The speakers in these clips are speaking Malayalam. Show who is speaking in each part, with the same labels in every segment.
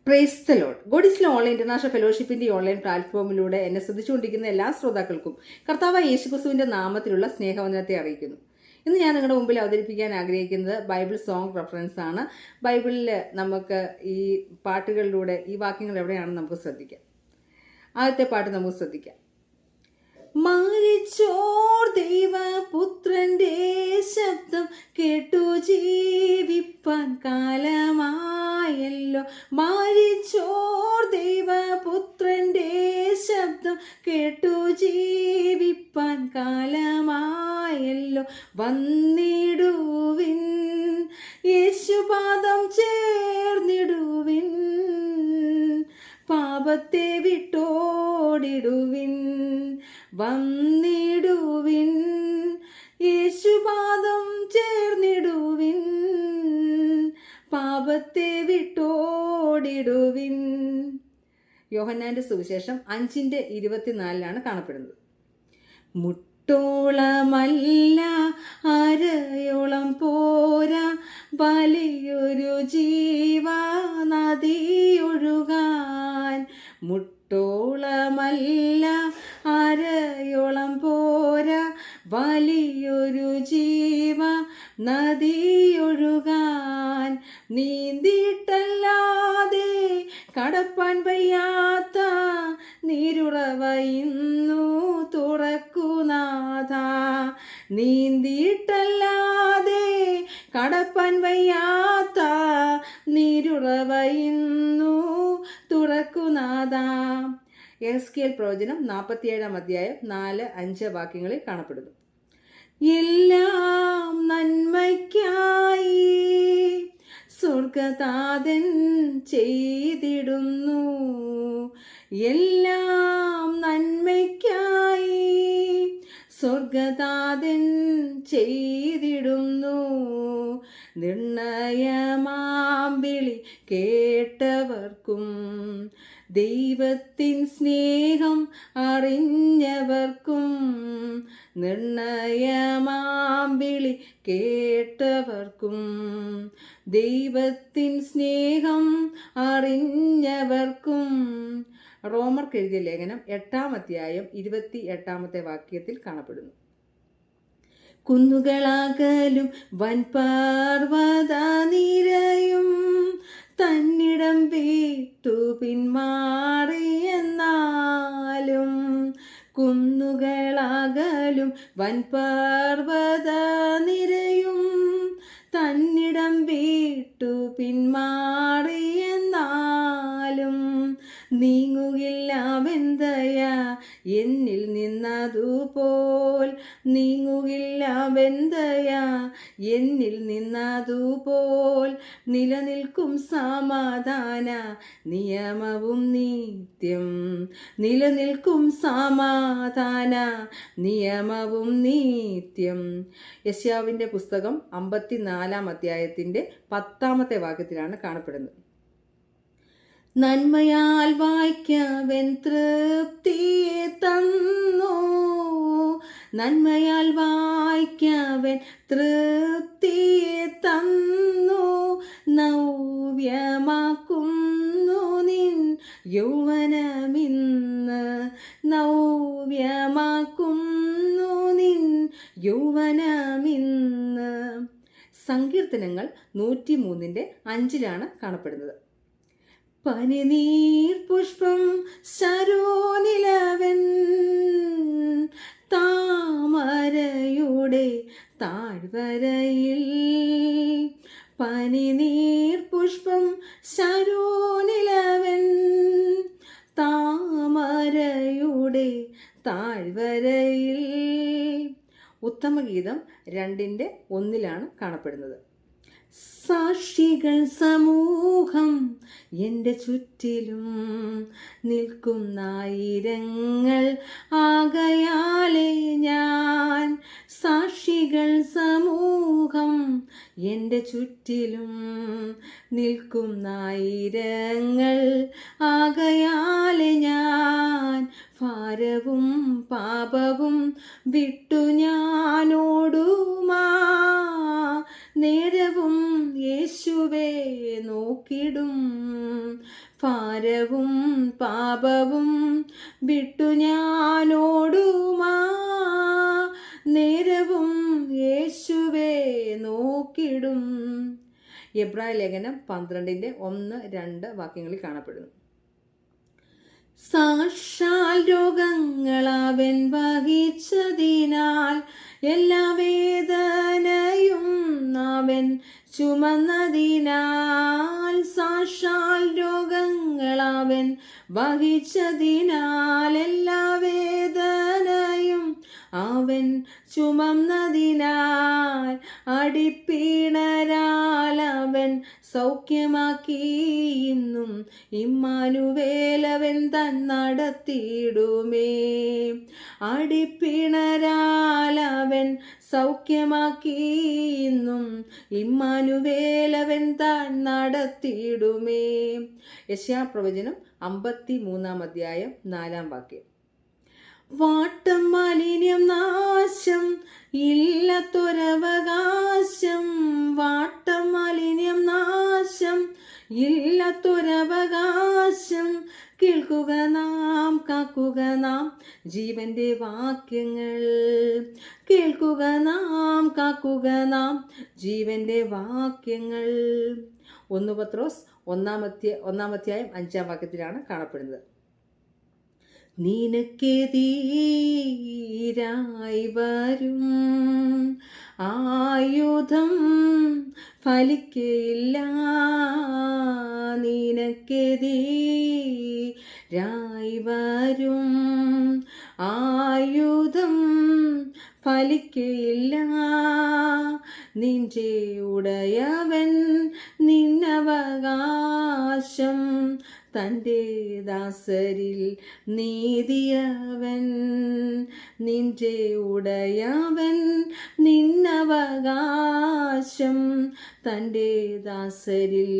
Speaker 1: Price the Lord. God is online international ഫെലോഷിപ്പിന്റെ ഓൺലൈൻ പ്ലാറ്റ്ഫോമിലൂടെ എന്നെ ശ്രദ്ധിച്ചുകൊണ്ടിരിക്കുന്ന എല്ലാ ശ്രോതാക്കൾക്കും കർത്താവായ യേശുക്രിസ്തുവിന്റെ നാമത്തിലുള്ള സ്നേഹവന്ദനത്തെ അറിയിക്കുന്നു. ഇന്ന് ഞാൻ നിങ്ങളുടെ മുമ്പിൽ അവതരിപ്പിക്കാൻ ആഗ്രഹിക്കുന്നത് ബൈബിൾ സോങ് റെഫറൻസ് ആണ്. ബൈബിളിൽ നമുക്ക് ഈ പാട്ടുകളിലൂടെ ഈ വാക്യങ്ങൾ എവിടെയാണെന്ന് നമുക്ക് ശ്രദ്ധിക്കാം. ആദ്യത്തെ പാട്ട് നമുക്ക് ശ്രദ്ധിക്കാം. മരിച്ചോർ ദൈവപുത്രന്റെ ശബ്ദം കേട്ടു ജീവിപ്പാൻ കാലമായല്ലോ. മരിച്ചോർ ദൈവപുത്രന്റെ ശബ്ദം കേട്ടു ജീവിപ്പാൻ കാലമായല്ലോ. വന്നിടുവിൻ യേശുപാദം ചേർന്നിടുവിൻ, പാപത്തെ വിട്ടോടിടുവിൻ. വന്നിടുവിൻ യേശുപാദം ചേർന്നിടുവിൻ, പാപത്തെ വിട്ടോടിടുവിൻ. യോഹന്നാന്റെ സുവിശേഷം 5:24 കാണപ്പെടുന്നത്. മുട്ടോളമല്ല അരയോളം പോരാ, വലിയൊരു ജീവനദിയൊഴുകാൻ. മുട്ടോളമല്ല അരയോളം പോരാ, വലിയൊരു ജീവ നദിയൊഴുകാൻ. നീന്തിയിട്ടല്ലാതെ കടപ്പാൻ വയ്യാത്ത നീരുറവ ഇന്നു തുറക്കുനാഥ. നീന്തിയിട്ടല്ലാതെ കടപ്പാൻ വയ്യാത്ത നീരുറവ ഇന്നു തുറക്കുനാഥ. എസ്കേൽ പ്രവചനം 47-4-5 വാക്യങ്ങളിൽ കാണപ്പെടുന്നു. എല്ലാം നന്മയ്ക്കായി സ്വർഗതാതൻ ചെയ്തിടുന്നു. എല്ലാം നന്മയ്ക്കായി സ്വർഗതാതൻ ചെയ്തിടുന്നു. നിർണയമാം വിളി കേട്ടവർക്കും ദൈവത്തിൻ സ്നേഹം അറിഞ്ഞവർക്കും. നിർണയമാം വിളി കേട്ടവർക്കും ദൈവത്തിൻ സ്നേഹം അറിഞ്ഞവർക്കും. റോമർക്ക് എഴുതിയ ലേഖനം 8-28 വാക്യത്തിൽ കാണപ്പെടുന്നു. കുന്നുകളാകലും വൻപർവ്വത നിരയും തന്നിടം വിട്ടു പിന്മാറിയെന്നാലും. കുന്നുകളാകലും വൻപർവ്വത നിരയും തന്നിടം വിട്ടു പിന്മാറിയെന്നാലും. നീങ്ങുകില്ലവെന്തയ എന്നിൽ നിന്നതുപോൽ, നീങ്ങുകില്ലവെന്തയ എന്നിൽ നിന്നതുപോൽ. നിലനിൽക്കും സമാധാന നിയമവും നിത്യം, നിലനിൽക്കും സമാധാന നിയമവും നിത്യം. യെശയ്യാവിൻ്റെ പുസ്തകം 54-10 വാക്യത്തിലാണ് കാണപ്പെടുന്നത്. നന്മയാൽ വായ്ക്കവൻ തൃപ്തിയെ തന്നു, നന്മയാൽ വായ്ക്കവൻ തൃപ്തിയെ തന്നു. നവ്യമാക്കുന്നു നിൻ യൗവനമിന്ന്, നവ്യമാക്കുന്നു നിൻ യൗവനമിന്ന്. സങ്കീർത്തനങ്ങൾ 103:5 കാണപ്പെടുന്നത്. പനിനീർ പുഷ്പം ശരോനിലവൻ താമരയുടെ താഴ്വരയിൽ. പനിനീർ പുഷ്പം ശരോനിലവൻ താമരയുടെ താഴ്വരയിൽ. ഉത്തമഗീതം 2:1 കാണപ്പെടുന്നത്. സാക്ഷികൾ സമൂഹം എൻ്റെ ചുറ്റിലും നിൽക്കുന്നായിരങ്ങൾ ആകയാലേ ഞാൻ. സാക്ഷികൾ സമൂഹം എൻ്റെ ചുറ്റിലും നിൽക്കുന്നായിരങ്ങൾ ആകയാലേ ഞാൻ. ഭാരവും പാപവും വിട്ടു ഞാനോടുമാ നേരവും യേശുവേ നോക്കിടും. ഭാരവും പാപവും വിട്ടു ഞാനോടുമാ നേരവും യേശുവേ നോക്കിടും. എബ്രായ ലേഖനം 12:1-2 വാക്യങ്ങളിൽ കാണപ്പെടുന്നു. സാക്ഷാൽ രോഗങ്ങളവൻ വഹിച്ചതിനാൽ എല്ലാ വേദനയും അവൻ ചുമന്നതിനാൽ. സാക്ഷാൽ രോഗങ്ങളവൻ വഹിച്ചതിനാൽ എല്ലാ വേദനയും അവൻ ചുമന്നതിനാൽ. അടിപ്പിണരാൽ അവൻ സൗഖ്യമാക്കി ഇന്നും ഇമ്മാനുവേലവൻ തൻ നടത്തിയിടുമേ. അടിപ്പിണരാൽ അവൻ സൗഖ്യമാക്കി ഇന്നും ഇമ്മാനുവേലവൻ താൻ നടത്തിയിടുമേ. യെശയ്യാപ്രവചനം 53-4 വാക്യം. വാട്ടം മാലിന്യം നാശം ഇല്ലത്തൊരവകാശം. വാട്ടം മാലിന്യം നാശം ഇല്ലത്തൊരവകാശം. കേൾക്കുക നാം, കാക്കുക നാം ജീവന്റെ വാക്യങ്ങൾ. കേൾക്കുക നാം, കാക്കുക നാം ജീവന്റെ വാക്യങ്ങൾ. 1 പത്രോസ് 1-ാം വാക്യത്തിലാണ് കാണപ്പെടുന്നത്. നിനക്കെതിരായി വരും ആയുധം ഫലിക്കയില്ല. നിനക്കെതിരായി വരും ആയുധം ഫലിക്കയില്ല. നിന്റെ ഉടയവൻ നിന്നവകാശം തൻ്റെ ദാസരിൽ നീതിയവൻ. നിന്റെ ഉടയവൻ നിന്നവകാശം തൻ്റെ ദാസരിൽ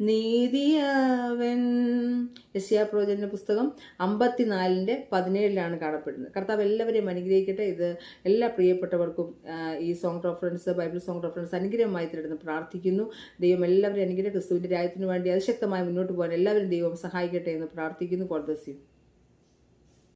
Speaker 1: നീതിയവൻ. യെശയ്യാപ്രവചന പുസ്തകം 54:17 കാണപ്പെടുന്നത്. കർത്താവ് എല്ലാവരെയും അനുഗ്രഹിക്കട്ടെ. ഇത് എല്ലാ പ്രിയപ്പെട്ടവർക്കും ഈ song reference, Bible song reference അനുഗ്രഹമായി തരുന്നു പ്രാർത്ഥിക്കുന്നു. ദൈവം എല്ലാവരും അനുഗ്രഹം ക്രിസ്തുവിൻ്റെ രാജ്യത്തിന് വേണ്ടി അതിശക്തമായി മുന്നോട്ട് പോകാൻ എല്ലാവരും ദൈവം സഹായിക്കട്ടെ എന്ന് പ്രാർത്ഥിക്കുന്നു. God bless you.